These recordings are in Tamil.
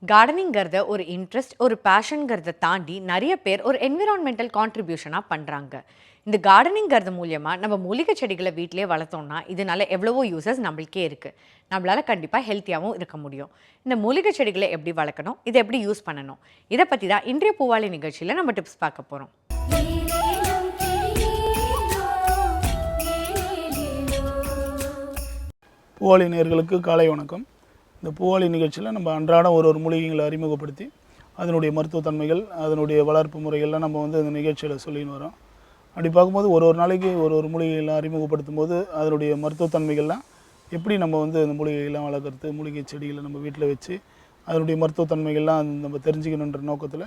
கார்டனிங்கிறத ஒரு இன்ட்ரெஸ்ட், ஒரு பேஷன்ங்கிறத தாண்டி நிறைய பேர் ஒரு என்விரான்மெண்டல் கான்ட்ரிபியூஷனாக பண்ணுறாங்க. இந்த கார்டனிங்கிறது மூலியமாக நம்ம மூலிகை செடிகளை வீட்டிலே வளர்த்தோம்னா இதனால எவ்வளவோ யூசஸ் நம்மளுக்கே இருக்குது. நம்மளால் கண்டிப்பாக ஹெல்த்தியாகவும் இருக்க முடியும். இந்த மூலிகை செடிகளை எப்படி வளர்க்கணும், இதை எப்படி யூஸ் பண்ணணும், இதை பற்றி தான் இன்றைய பூவாளி நிகழ்ச்சியில் நம்ம டிப்ஸ் பார்க்க போகிறோம். பூவாளி நேயர்களுக்கு காலை வணக்கம். இந்த பூவாளி நிகழ்ச்சியில் நம்ம அன்றாடம் ஒரு மூலிகைகளை அறிமுகப்படுத்தி அதனுடைய மருத்துவத்தன்மைகள், அதனுடைய வளர்ப்பு முறைகள்லாம் நம்ம இந்த நிகழ்ச்சியில் சொல்லின்னு வரோம். அப்படி பார்க்கும்போது ஒரு நாளைக்கு ஒரு மூலிகைகளை அறிமுகப்படுத்தும் போது அதனுடைய மருத்துவத்தன்மைகள்லாம் எப்படி நம்ம இந்த மூலிகைகள்லாம் வளர்க்குறது, மூலிகை செடிகளை நம்ம வீட்டில் வச்சு அதனுடைய மருத்துவத்தன்மைகள்லாம் நம்ம தெரிஞ்சுக்கணுன்ற நோக்கத்தில்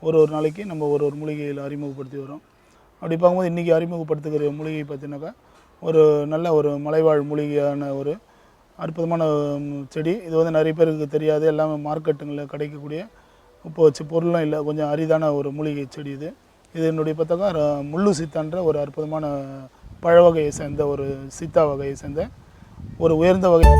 ஒரு நாளைக்கு நம்ம ஒரு மூலிகைகளை அறிமுகப்படுத்தி வரோம். அப்படி பார்க்கும்போது இன்றைக்கி அறிமுகப்படுத்துகிற மூலிகை பார்த்தீங்கன்னாக்கா நல்ல ஒரு மலைவாழ் மூலிகையான ஒரு அற்புதமான செடி. இது நிறைய பேருக்கு தெரியாது, எல்லாமே மார்க்கெட்டுங்களில் கிடைக்கக்கூடிய இப்போ வச்சு பொருளும் இல்லை, கொஞ்சம் அரிதான ஒரு மூலிகை செடி. இது என்னுடைய பார்த்தாக்கா முள்ளு சீத்தான்ற ஒரு அற்புதமான பழ வகையை சேர்ந்த ஒரு சீத்தா வகையை சேர்ந்த ஒரு உயர்ந்த வகை.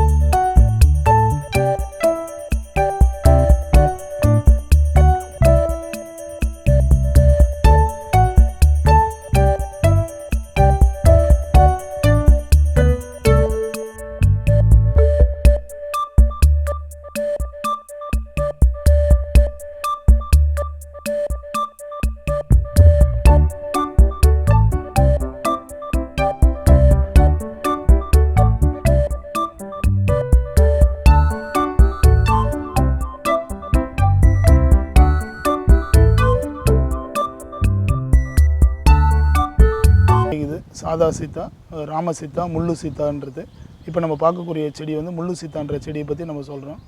சாதா சீத்தா, ராம சீத்தா, முள்ளு சீத்தான்றது இப்போ நம்ம பார்க்கக்கூடிய செடி முள்ளு சீத்தான்ற செடியை பற்றி நம்ம சொல்கிறோம்.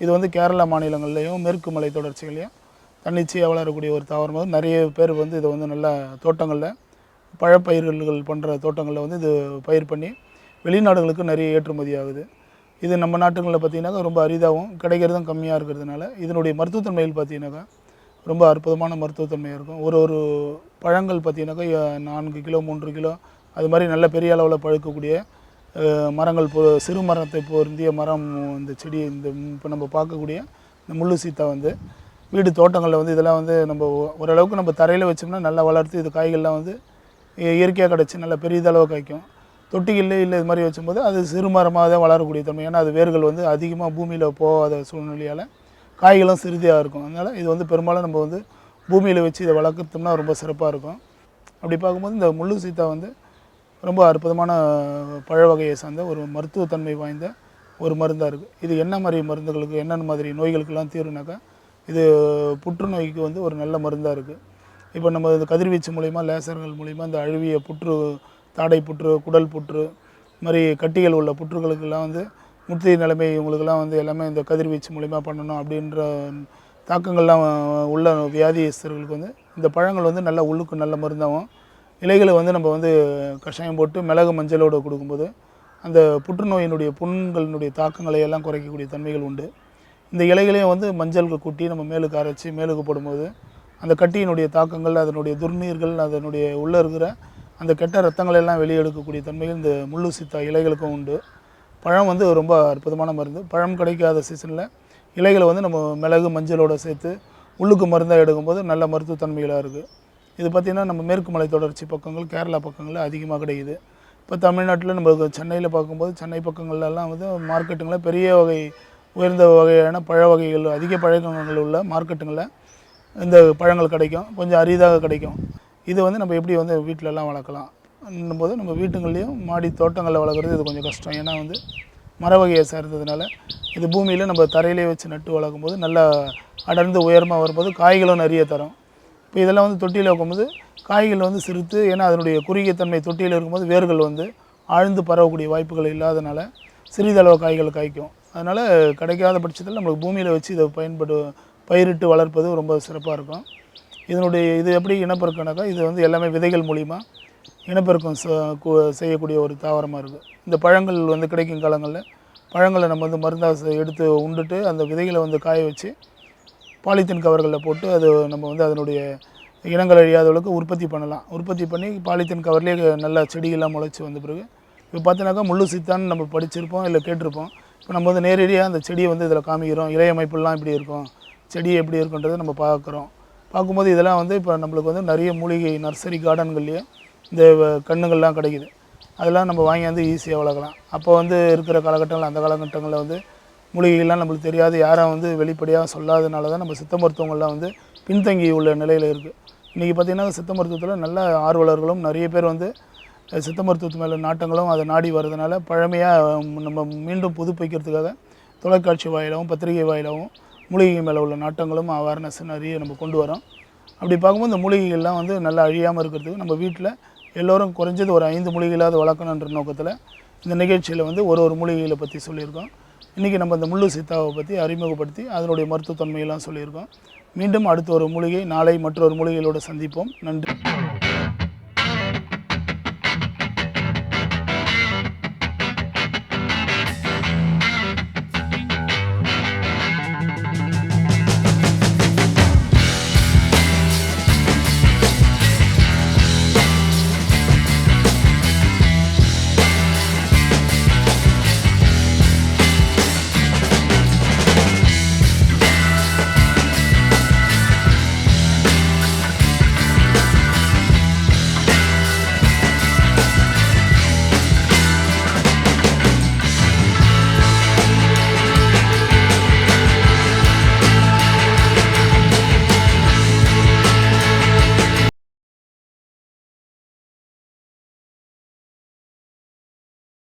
இது கேரளா மாநிலங்கள்லேயும் மேற்கு மலை தொடர்ச்சிகளையும் தன்னிச்சையாக வளரக்கூடிய ஒரு தாவரம். நிறைய பேர் இதை நல்ல தோட்டங்களில் பழப்பயிர்கள் பண்ணுற தோட்டங்களில் இது பயிர் பண்ணி வெளிநாடுகளுக்கு நிறைய ஏற்றுமதி ஆகுது. இது நம்ம நாட்டுகளில் பார்த்திங்கனாக்கா ரொம்ப அரிதாகவும் கிடைக்கிறதும் கம்மியாக இருக்கிறதுனால இதனுடைய மருத்துவத்தன்மைகள் பார்த்திங்கனாக்கா ரொம்ப அற்புதமான மருத்துவத்தன்மையாக இருக்கும். ஒரு பழங்கள் பார்த்திங்கனாக்கா 4 கிலோ 3 கிலோ அது மாதிரி நல்ல பெரிய அளவில் பழுக்கக்கூடிய மரங்கள், சிறு மரத்தை பொருந்திய மரம் இந்த செடி. இப்போ நம்ம பார்க்கக்கூடிய இந்த முள்ளு சீத்தா வீடு தோட்டங்களில் இதெல்லாம் நம்ம ஓரளவுக்கு நம்ம தரையில் வச்சோம்னா நல்லா வளர்த்து இது காய்கள்லாம் இயற்கையாக கிடச்சி நல்லா பெரியதளவு காய்க்கும். தொட்டிகளில் இல்லை இது மாதிரி வச்சும்போது அது சிறு மரமாக தான் வளரக்கூடிய தன்மை. ஏன்னா அது வேர்கள் அதிகமாக பூமியில் போகாத சூழ்நிலையால் காய்களும் சிறிதாக இருக்கும். அதனால் இது பெரும்பாலும் நம்ம பூமியில் வச்சு இதை வளர்க்குறோம்னா ரொம்ப சிறப்பாக இருக்கும். அப்படி பார்க்கும்போது இந்த முள்ளு சீத்தா ரொம்ப அற்புதமான பழ வகையை சார்ந்த ஒரு மருத்துவத்தன்மை வாய்ந்த ஒரு மருந்தாக இருக்குது. இது என்ன மாதிரி மருந்துகளுக்கு, என்னென்ன மாதிரி நோய்களுக்கெல்லாம் தீர்வுனாக்கா இது புற்றுநோய்க்கு ஒரு நல்ல மருந்தாக இருக்குது. இப்போ நம்ம இந்த கதிர்வீச்சு மூலிமா, லேசர்கள் மூலிமா இந்த அழுவிய புற்று, தாடை புற்று, குடல் புற்று, இது மாதிரி கட்டிகள் உள்ள புற்றுகளுக்கெல்லாம் முற்றி நிலைமை இவங்களுக்கெல்லாம் எல்லாமே இந்த கதிர்வீச்சு மூலிமா பண்ணணும் அப்படின்ற தாக்கங்கள்லாம் உள்ள வியாதியஸ்தர்களுக்கு இந்த பழங்கள் நல்ல உள்ளுக்கு நல்ல மருந்தாகவும், இலைகளை நம்ம கஷாயம் போட்டு மிளகு மஞ்சளோடு கொடுக்கும்போது அந்த புற்றுநோயினுடைய புண்களினுடைய தாக்கங்களை எல்லாம் குறைக்கக்கூடிய தன்மைகள் உண்டு. இந்த இலைகளையும் மஞ்சளுக்கு கூட்டி நம்ம மேலுக்கு அரைச்சி மேலுக்கு போடும்போது அந்த கட்டியினுடைய தாக்கங்கள், அதனுடைய துர்நீர்கள், அதனுடைய உள்ளே இருக்கிற அந்த கெட்ட ரத்தங்களை எல்லாம் வெளியெடுக்கக்கூடிய தன்மைகள் இந்த முள்ளு சீத்தா இலைகளுக்கும் உண்டு. பழம் ரொம்ப அற்புதமான மருந்து. பழம் கிடைக்காத சீசனில் இலைகளை நம்ம மிளகு மஞ்சளோடு சேர்த்து உள்ளுக்கு மருந்தாக எடுக்கும்போது நல்ல மருத்துவத்தன்மைகளாக இருக்குது. இது பார்த்திங்கன்னா நம்ம மேற்கு மலை தொடர்ச்சி பக்கங்கள், கேரளா பக்கங்களில் அதிகமாக கிடைக்குது. இப்போ தமிழ்நாட்டில் நம்ம சென்னையில் பார்க்கும்போது சென்னை பக்கங்கள்லாம் மார்க்கெட்டுங்களில் பெரிய வகை உயர்ந்த வகையான பழ வகைகள், அதிக பழக்கங்கள் உள்ள மார்க்கெட்டுங்களில் இந்த பழங்கள் கிடைக்கும், கொஞ்சம் அரிதாக கிடைக்கும். இது நம்ம எப்படி வீட்டிலலாம் வளர்க்கலாம் போது நம்ம வீட்டுங்கள்லேயும் மாடி தோட்டங்களில் வளர்க்குறது இது கொஞ்சம் கஷ்டம். ஏன்னா மர வகையை சேர்ந்ததுனால இது பூமியில் நம்ம தரையிலே வச்சு நட்டு வளர்க்கும்போது நல்லா அடர்ந்து உயரமாக வரும்போது காய்களும் நிறைய தரும். இப்போ இதெல்லாம் தொட்டியில் வைக்கும்போது காய்கள் சிறுத்து, ஏன்னா அதனுடைய குறுகிய தன்மை தொட்டியில் இருக்கும்போது வேர்கள் ஆழ்ந்து பரவக்கூடிய வாய்ப்புகள் இல்லாதனால சிறிதளவு காய்கள் காய்க்கும். அதனால் கிடைக்காத பட்சத்தில் நம்மளுக்கு பூமியில் வச்சு இதை பயிரிட்டு வளர்ப்பது ரொம்ப சிறப்பாக இருக்கும். இது எப்படி இனப்பெருக்கம்னாக்கா இது எல்லாமே விதைகள் மூலிமா இனப்பெருக்கம் செய்யக்கூடிய ஒரு தாவரமாக இருக்குது. இந்த பழங்கள் கிடைக்கும் காலங்களில் பழங்களை நம்ம மருந்தாக எடுத்து உண்டுட்டு அந்த விதைகளை காய வச்சு பாலித்தீன் கவர்களில் போட்டு அது நம்ம அதனுடைய இனங்கள் அழியாத அளவுக்கு உற்பத்தி பண்ணலாம். உற்பத்தி பண்ணி பாலித்தீன் கவர்லேயே நல்லா செடியெல்லாம் முளைச்சி வந்த பிறகு இப்போ பார்த்தீங்கன்னாக்கா முள்ளு சீத்தான்னு நம்ம படிச்சிருப்போம், இல்லை கேட்டிருப்போம். இப்போ நம்ம வந்து நேரடியாக அந்த செடியை வந்து இதில் காமிக்கிறோம், இலை அமைப்புலாம் இப்படி இருக்கும், செடி எப்படி இருக்குன்றதை நம்ம பார்க்குறோம். பார்க்கும்போது இதெல்லாம் வந்து இப்போ நம்மளுக்கு வந்து நிறைய மூலிகை நர்சரி கார்டன்கள்லேயே இந்த கன்றுகள்லாம் கிடைக்குது. அதெல்லாம் நம்ம வாங்கியாந்து ஈஸியாக வளர்க்கலாம். அப்போ வந்து இருக்கிற காலகட்டங்கள், அந்த காலகட்டங்களில் வந்து மூலிகைகள்லாம் நம்மளுக்கு தெரியாது, யாரும் வந்து வெளிப்படையாக சொல்லாதனால தான் நம்ம சித்த மருத்துவங்கள்லாம் வந்து பின்தங்கி உள்ள நிலையில் இருக்குது. இன்றைக்கி பார்த்திங்கன்னா சித்த மருத்துவத்தில் நல்ல ஆர்வலர்களும் நிறைய பேர் வந்து சித்த மருத்துவத்து மேலே நாட்டங்களும் அதை நாடி வர்றதுனால பழமையாக நம்ம மீண்டும் புதுப்பிக்கிறதுக்காக தொலைக்காட்சி வாயிலாகவும் பத்திரிகை வாயிலாகவும் மூலிகை மேலே உள்ள நாட்டங்களும் அவேர்னஸ் நிறைய நம்ம கொண்டு வரோம். அப்படி பார்க்கும்போது இந்த மூலிகைகள்லாம் வந்து நல்லா அழியாமல் இருக்கிறதுக்கு நம்ம வீட்டில் எல்லோரும் குறைஞ்சது ஒரு 5 மூலிகைகளாவது வளர்க்கணுன்ற நோக்கத்தில் இந்த நிகழ்ச்சியில் வந்து ஒரு மூலிகைகளை பற்றி சொல்லியிருக்கோம். இன்றைக்கி நம்ம இந்த முள்ளு சீத்தாவை பற்றி அறிமுகப்படுத்தி அதனுடைய மருத்துவத்தன்மையெல்லாம் சொல்லியிருக்கோம். மீண்டும் அடுத்த ஒரு மூலிகை நாளை மற்றொரு மூலிகைகளோடு சந்திப்போம். நன்றி.